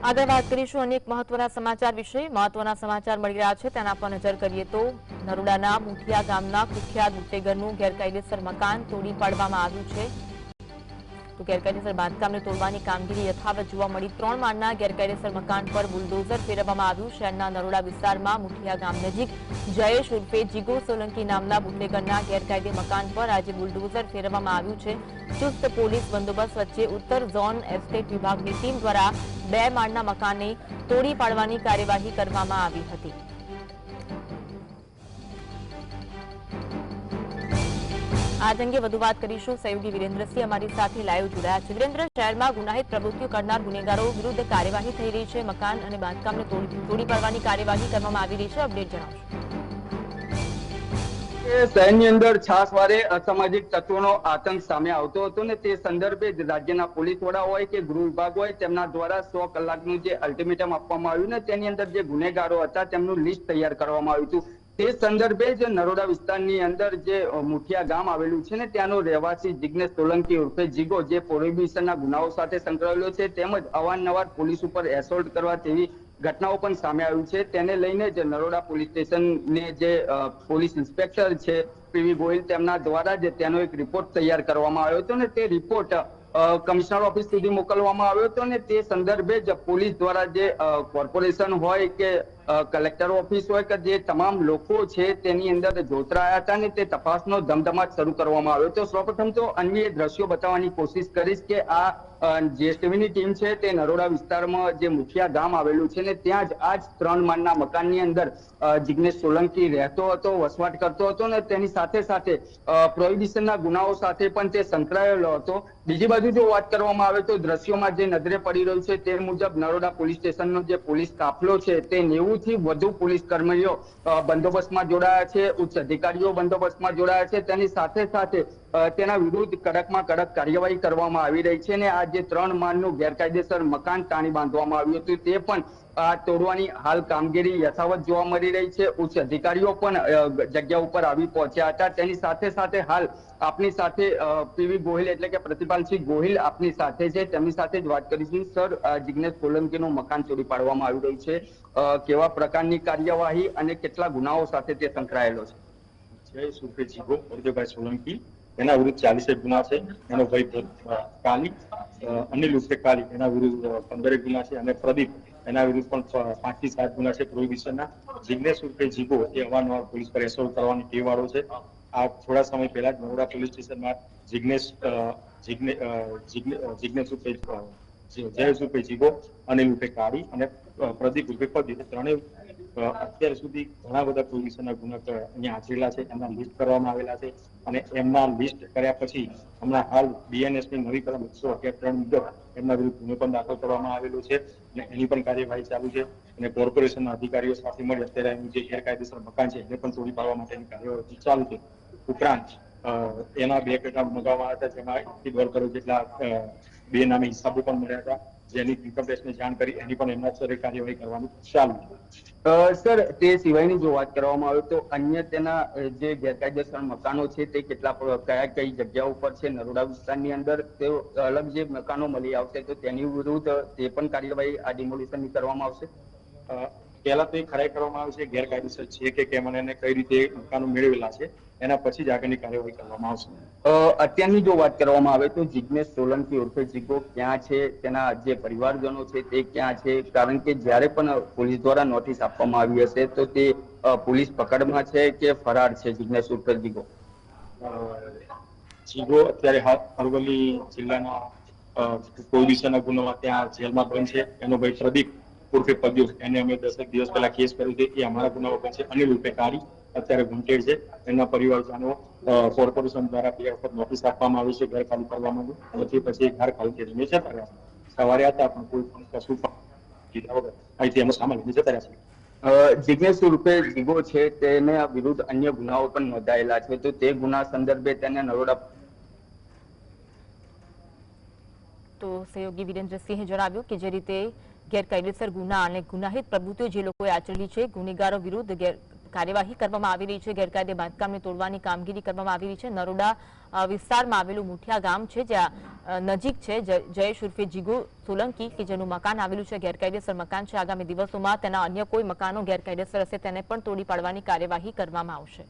આગળ વાત કરીશું અનેક મહત્વના સમાચાર વિશે। મહત્વના સમાચાર મળી રહ્યા છે તેના પર નજર કરીએ તો નરોડાના મુઠિયા ગામના કુખ્યાત બુટેગરનું ગેરકાયદેસર મકાન તોડી પાડવામાં આવ્યું છે। તો ગેરકાયદેસર બાંધકામને તોડવાની કામગીરી યથાવત જોવા મળી। 3 માળના ગેરકાયદેસર મકાન પર બુલડોઝર ફેરવવામાં આવ્યું। શહેરના નરોડા વિસ્તારમાં મુઠિયા ગામ નજીક જયેશ ઉર્ફે જીગો સોલંકી નામના બુટલેગરના ગેરકાયદે મકાન પર આજે બુલડોઝર ફેરવવામાં આવ્યું છે। ચુસ્ત પોલીસ બંદોબસ્ત વચ્ચે ઉત્તર ઝોન એસ્ટેટ વિભાગની ટીમ દ્વારા 2 માળના મકાનને તોડી પાડવાની કાર્યવાહી કરવામાં આવી હતી। आज अंगे વધુ વાત કરીશું। સહયોગી વિરેન્દ્રસિંહ અમારી સાથે લાઈવ જોડાયા છે। વિરેન્દ્ર, શહેરમાં ગુનાહિત પ્રવૃત્તિઓ કરનાર ગુનેગારો વિરુદ્ધ કાર્યવાહી થઈ રહી છે। મકાન અને બાંધકામને તોડી પાડવાની કાર્યવાહી કરવામાં આવી રહી છે। અપડેટ જણાવશો। શહેરની અંદર છાસવારે અસામાજિક તત્વોનો આતંક સામે આવતો હતો ને તે સંદર્ભે જ રાજ્યના પોલીસ વડા હોય કે ગૃહ વિભાગ હોય તેમના દ્વારા 100 કલાકનું જે અલ્ટિમેટમ આપવામાં આવ્યું ને તેની અંદર જે ગુનેગારો હતા તેમનું લિસ્ટ તૈયાર કરવામાં આવ્યું હતું। તે સંદર્ભે જ નરોડા વિસ્તારની અંદર જે મુઠિયા ગામ આવેલું છે ને ત્યાંનો રહેવાસી જિગ્નેશ સોલંકી ઉર્ફે જીગો જે પ્રોહિબિશનના ગુનાઓ સાથે સંકળાયેલો છે તેમજ અવારનવાર પોલીસ ઉપર એસોલ્ટ કરવા તેવી ઘટનાઓ પણ સામે આવી છે। તેને લઈને જ નરોડા પોલીસ સ્ટેશનને જે પોલીસ ઇન્સ્પેક્ટર છે પીવી ગોહિલ તેમના દ્વારા જ તેનો એક રિપોર્ટ તૈયાર કરવામાં આવ્યો હતો ને તે રિપોર્ટ કમિશનર ઓફિસ સુધી મોકલવામાં આવ્યો હતો ને તે સંદર્ભે જ પોલીસ દ્વારા જે કોર્પોરેશન હોય કે કલેક્ટર ઓફિસ હોય કે જે તમામ લોકો છે તેની અંદર જોતરાયા હતા ને તે તપાસનો ધમધમાટ શરૂ કરવામાં આવ્યો હતો। સૌપ્રથમ તો અન્ય દ્રશ્યો બતાવવાની કોશિશ કરીશ કે આ જીએસટીવીની ટીમ છે તે નરોડા વિસ્તારમાં જે મુઠિયા ગામ આવેલું છે ને ત્યાં જ આ જ 3 માળના મકાનની અંદર જિગ્નેશ સોલંકી રહેતો હતો, વસવાટ કરતો હતો ને તેની સાથે સાથે પ્રોહિબિશનના ગુનાઓ સાથે પણ તે સંકળાયેલો હતો। બીજી બાજુ જો વાત કરવામાં આવે તો દ્રશ્યોમાં જે નજરે પડી રહ્યું છે તે મુજબ નરોડા પોલીસ સ્ટેશનનો જે પોલીસ કાફલો છે તે 90 થી વધુ પોલીસ કર્મીઓ બંદોબસ્તમાં જોડાયા છે, ઉચ્ચ અધિકારીઓ બંદોબસ્તમાં જોડાયા છે। તેની સાથે સાથે તેના વિરુદ્ધ કડકમાં કડક કાર્યવાહી કરવામાં આવી રહી છે ને આ જે 3 માળનું ગેરકાયદેસર મકાન તાણી બાંધવામાં આવ્યું હતું તે પણ આ તોડવાની હાલ કામગીરી યથાવત જોવા મળી રહી છે। ઉચ્ચ અધિકારીઓ પણ જગ્યા ઉપર આવી પહોંચ્યા હતા। તેની સાથે સાથે હાલ આપની સાથે પીવી ગોહિલ એટલે કે પ્રતિપાલસિંહ ગોહિલ આપની સાથે છે, તેમની સાથે જ વાત કરીશું। સર, જિગ્નેશ સોલંકીનું મકાન ચોરી પાડવામાં આવી રહ્યું છે, કેવા પ્રકારની કાર્યવાહી અને કેટલા ગુનાઓ સાથે તે સંકળાયેલો છે? જયેશ ઉર્ફે જીગો ઉર્ફે સોલંકી એના વિરુદ્ધ 40 ગુના છે। એનો ભાઈ કાલી અનિલ ઉર્ફે કાલી એના વિરુદ્ધ 15 ગુના છે અને પ્રદીપ એના વિરુદ્ધ પણ 5 થી 7 ગુના છે પ્રોહિબિશનના। જિગ્નેશ ઉર્ફે જીગો એ અવારનવાર પોલીસ પર એસોલ્ટ કરવાની ટેવ વાળો છે। આ થોડા સમય પહેલા જ નરોડા પોલીસ સ્ટેશનમાં જિગ્નેશ ઉર્ફે જયેશ ઉર્ફે જીગો, અનિલ ઉર્ફે કાળી અને પ્રદીપ ઉર્ફે પ્રદીપ ત્રણેય અત્યાર સુધી ઘણા બધા પ્રોહિબિશનના ગુના અહીંયા આચરેલા છે, એમના લિસ્ટ કરવામાં આવેલા છે અને એમના લિસ્ટ કર્યા પછી હમણાં હાલ બીએનએસની નવી કલમ 178 મુજબ એમના વિરુદ્ધ ગુનો પણ દાખલ કરવામાં આવેલો છે અને એની પણ કાર્યવાહી ચાલુ છે અને કોર્પોરેશનના અધિકારીઓ સાથે મળી અત્યારે એનું જે ગેરકાયદેસર મકાન છે એને પણ તોડી પાડવા માટેની કાર્યવાહી ચાલુ છે। ઉપરાંત એના 2 કટા મંગાવવામાં હતા જેમાં 1.5 કરોડ જેટલા બે નામે હિસાબો પણ મળ્યા હતા, જેની ઇન્કમ ટેક્સને જાણ કરી એની પણ એમના સ્તરે કાર્યવાહી કરવાનું ચાલુ છે। સર, તે સિવાયની જો વાત કરવામાં આવે તો અન્ય તેના જે ગેરકાયદેસર મકાનો છે તે કઈ જગ્યાઓ ઉપર છે નરોડા વિસ્તારની અંદર? તે અલગ જે મકાનો મળી આવશે તો તેની વિરુદ્ધ તે પણ કાર્યવાહી આ ડિમોલિશનની કરવામાં આવશે? પહેલા તો એ ખરાઈ કરવામાં આવે છે ગેરકાયદેસર છે કે કેમ અને એને કઈ રીતે મકાનો મેળવેલા છે, એના પછી જ આગળની કાર્યવાહી કરવામાં આવશે। અત્યારની જો વાત કરવામાં આવે તો જિગ્નેશ સોલંકી ઉર્ફે જીગો ક્યાં છે, તેના જે પરિવારજનો છે તે ક્યાં છે? કારણ કે જ્યારે પણ પોલીસ દ્વારા નોટિસ આપવામાં આવી હશે તો તે પોલીસ પકડમાં છે કે ફરાર છે જિગ્નેશ ઉર્ફે જીગો? જીગો અત્યારે અરવલ્લી જિલ્લાના પ્રોહિબિશનના ગુનામાં ત્યાં જેલમાં બંધ છે। એનો ભાઈ પ્રદીપ ઉર્ફે પદ્યુષ એને અમે 10 દિવસ પહેલા કેસ કર્યો છે, એ અમારા ગુનાઓ બંધ છે। અનિલ ઉર્ફે કાળી અત્યારે ગુંટેડ છે, એમના પરિવારજનો કોર્પોરેશન દ્વારા 2 વખત નોટિસ આપવામાં આવી છે ઘર ખાલી કરવા માટે, પછી ઘર ખાલી કરીને જતા રહ્યા છે। સવારે હતા પણ કોઈ પણ કશું કીધા વગર અહીંથી એનો સામાન લઈને જતા રહ્યા છે। જિગ્નેશ ઉર્ફે જીગો છે તેના વિરુદ્ધ અન્ય ગુનાઓ પણ નોંધાયેલા છે, તો તે ગુના સંદર્ભે તેને નરોડા તો સહયોગી વિરેન્દ્રસિંહે જણાવ્યું કે જે રીતે ગેરકાયદેસર ગુના અને ગુનાહિત પ્રવૃત્તિઓ જે લોકોએ આચરેલી છે ગુનેગારો વિરુદ્ધ કાર્યવાહી કરવામાં આવી રહી છે। ગેરકાયદે બાંધકામને તોડવાની કામગીરી કરવામાં આવી રહી છે। નરોડા વિસ્તારમાં આવેલું મુઠિયા ગામ છે, જ્યાં નજીક છે જયેશ ઉર્ફે જીગુ સોલંકી કે જેનું મકાન આવેલું છે, ગેરકાયદેસર મકાન છે। આગામી દિવસોમાં તેના અન્ય કોઈ મકાનો ગેરકાયદેસર હશે તેને પણ તોડી પાડવાની કાર્યવાહી કરવામાં આવશે।